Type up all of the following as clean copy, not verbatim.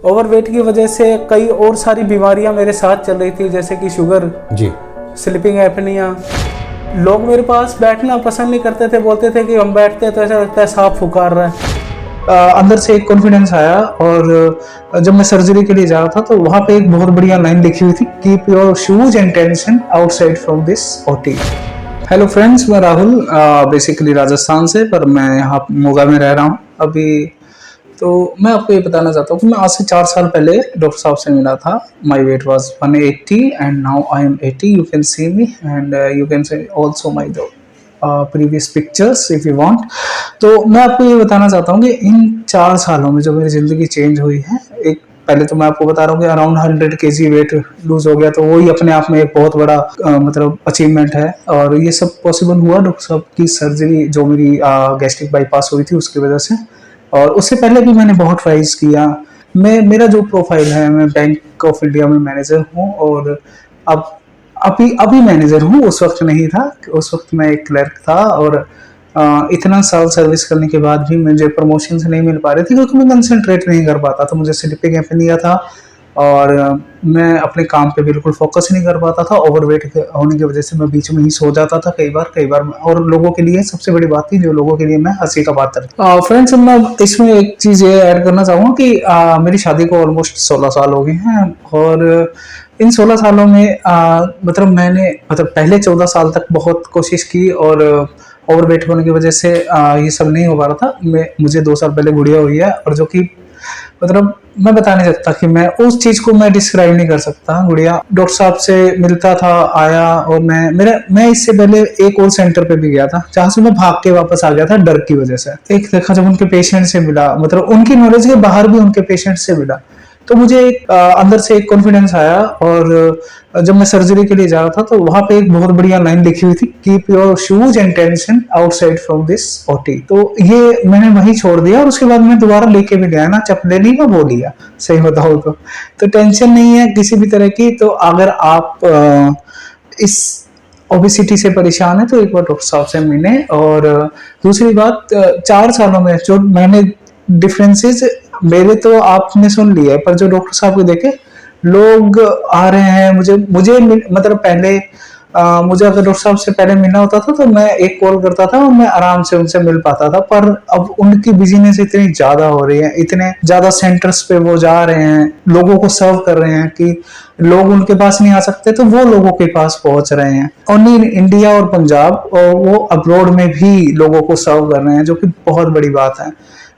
Overweight की वजह से कई और सारी बीमारियां मेरे साथ चल रही थी, जैसे कि शुगर जी। Sleeping apnoea. लोग मेरे पास बैठना पसंद नहीं करते थे, बोलते थे कि हम बैठते हैं तो ऐसा लगता है सांप फुकार रहा है। अंदर से एक कॉन्फिडेंस आया, और जब मैं सर्जरी के लिए जा रहा था तो वहाँ पे एक बहुत बढ़िया लाइन लिखी हुई थी, keep your shoes and tension outside from this OT. Hello friends, मैं राहुल, बेसिकली राजस्थान से, पर मैं यहाँ मोगा में रह रहा हूँ अभी। तो मैं आपको ये बताना चाहता हूँ कि मैं आज से 4 साल पहले डॉक्टर साहब से मिला था। My weight was 180 and now I am 80। You can see me and you can see also my previous pictures if you want. तो मैं आपको ये बताना चाहता हूँ कि इन 4 सालों में जो मेरी ज़िंदगी चेंज हुई है, एक पहले तो मैं आपको बता रहा हूँ कि अराउंड 100 kg वेट लूज हो गया, तो वही अपने आप में एक बहुत बड़ा मतलब अचीवमेंट है। और ये सब पॉसिबल हुआ डॉक्टर साहब की सर्जरी, जो मेरी गैस्ट्रिक बाईपास हुई थी उसकी वजह से। और उससे पहले भी मैंने बहुत ट्राइज किया। मेरा जो प्रोफाइल है, मैं बैंक ऑफ इंडिया में मैनेजर हूँ, और अब अभी मैनेजर हूँ। उस वक्त नहीं था, उस वक्त मैं एक क्लर्क था। और इतना साल सर्विस करने के बाद भी मुझे प्रमोशन नहीं मिल पा रही थी, क्योंकि मैं कंसंट्रेट नहीं कर पाता था। मुझे स्लीपिंग एपनिया था, और मैं अपने काम पे बिल्कुल फोकस नहीं कर पाता था। ओवरवेट होने की वजह से मैं बीच में ही सो जाता था कई बार। और लोगों के लिए सबसे बड़ी बात थी, जो लोगों के लिए मैं हंसी का पात्र था। फ्रेंड्स, मैं इसमें एक चीज़ ये ऐड करना चाहूँगा कि मेरी शादी को ऑलमोस्ट 16 साल हो गए हैं। और इन 16 सालों में मतलब मैंने पहले 14 साल तक बहुत कोशिश की, और ओवरवेट होने की वजह से ये सब नहीं हो पा रहा था। मुझे 2 साल पहले गुड़िया हुई है, और जो कि मतलब मैं बता नहीं सकता कि मैं उस चीज को मैं डिस्क्राइब नहीं कर सकता। गुड़िया डॉक्टर साहब से मिलता था, आया, और मैं इससे पहले एक और सेंटर पे भी गया था, जहां से मैं भाग के वापस आ गया था डर की वजह से। एक देखा, जब उनके पेशेंट से मिला, मतलब उनकी नॉलेज के बाहर भी उनके पेशेंट से मिला, तो मुझे अंदर से एक कॉन्फिडेंस आया। और जब मैं सर्जरी के लिए जा रहा था तो वहां पे एक बहुत बढ़िया लाइन लिखी हुई थी, keep your shoes and tension outside from this OT. तो ये मैंने वहीं छोड़ दिया, और उसके बाद मैं दोबारा लेके भी गया ना, चप्पलें ली मैं वो लिया, सही बताऊं तो टेंशन नहीं है किसी भी तरह की। तो अगर आप इस ओबेसिटी से परेशान है तो एक बार डॉक्टर साहब से मिले। और दूसरी बात, 4 सालों में जो मैंने डिफरेंसेस, मेरे तो आपने सुन लिया है, पर जो डॉक्टर साहब को देखे लोग आ रहे हैं मुझे मतलब पहले मुझे अगर डॉक्टर साहब से पहले मिलना होता था तो मैं एक कॉल करता था और मैं आराम से उनसे मिल पाता था। पर अब उनकी बिजीनेस इतनी ज्यादा हो रही है, इतने ज्यादा सेंटर्स पे वो जा रहे हैं, लोगों को सर्व कर रहे हैं कि लोग उनके पास नहीं आ सकते तो वो लोगों के पास पहुंच रहे हैं। ओनली इन इंडिया और पंजाब, और वो अब्रॉड में भी लोगों को सर्व कर रहे हैं, जो कि बहुत बड़ी बात है।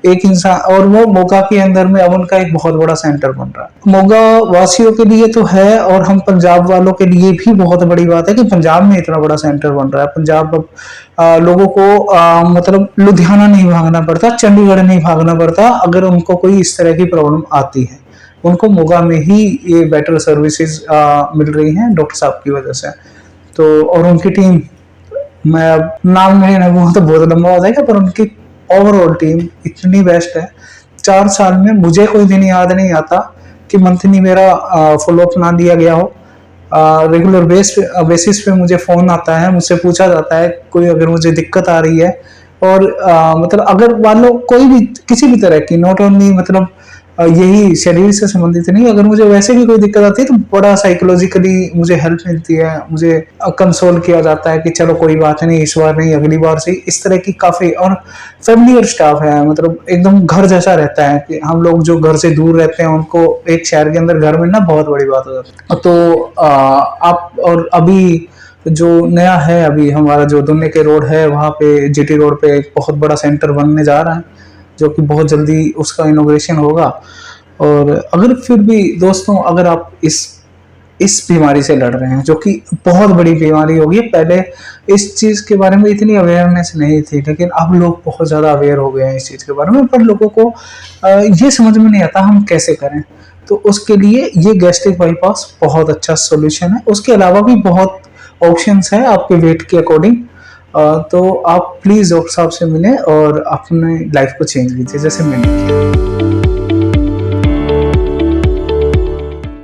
एक इंसान, और वो मोगा के अंदर में अब उनका एक बहुत बड़ा सेंटर बन रहा है। मोगा वासियों के लिए तो है, और हम पंजाब वालों के लिए भी बहुत बड़ी बात है कि पंजाब में इतना बड़ा सेंटर बन रहा है। पंजाब अब लोगों को मतलब लुधियाना नहीं भागना पड़ता, चंडीगढ़ नहीं भागना पड़ता अगर उनको कोई इस तरह की प्रॉब्लम आती है। उनको मोगा में ही ये बेटर सर्विसेज मिल रही हैं डॉक्टर साहब की वजह से। तो और उनकी टीम, मैं अब नाम नहीं लूंगा तो बहुत लंबा हो जाएगा, पर उनकी ओवरऑल टीम इतनी बेस्ट है। 4 साल में मुझे कोई दिन याद नहीं आता कि मंथली मेरा फॉलोअप ना लिया गया हो। रेगुलर बेसिस पे मुझे फोन आता है, मुझसे पूछा जाता है कोई अगर मुझे दिक्कत आ रही है। और मतलब अगर मान लो कोई भी किसी भी तरह की, नॉट ओनली मतलब यही शरीर से संबंधित नहीं, अगर मुझे वैसे भी कोई दिक्कत आती है तो बड़ा साइकोलॉजिकली मुझे हेल्प मिलती है, मुझे कंसोल किया जाता है कि चलो कोई बात नहीं, इस बार नहीं अगली बार से। इस तरह की काफी, और फैमिलियर स्टाफ है, मतलब एकदम घर जैसा रहता है कि हम लोग जो घर से दूर रहते हैं उनको एक शहर के अंदर घर मिलना बहुत बड़ी बात हो जाती है। तो आप, और अभी जो नया है, अभी हमारा जो दुन्ने के रोड है वहाँ पे जीटी रोड पे एक बहुत बड़ा सेंटर बनने जा रहा है, जो कि बहुत जल्दी उसका इनॉग्रेशन होगा। और अगर फिर भी दोस्तों, अगर आप इस बीमारी से लड़ रहे हैं, जो कि बहुत बड़ी बीमारी होगी, पहले इस चीज के बारे में इतनी अवेयरनेस नहीं थी, लेकिन अब लोग बहुत ज्यादा अवेयर हो गए हैं इस चीज के बारे में, पर लोगों को ये समझ में नहीं आता हम कैसे करें। तो उसके लिए ये गैस्ट्रिक बाईपास बहुत अच्छा सोल्यूशन है। उसके अलावा भी बहुत ऑप्शंस हैं आपके वेट के अकॉर्डिंग। तो आप प्लीज डॉक्टर साहब से मिलें और अपने लाइफ को चेंज कीजिए, जैसे मैंने किया।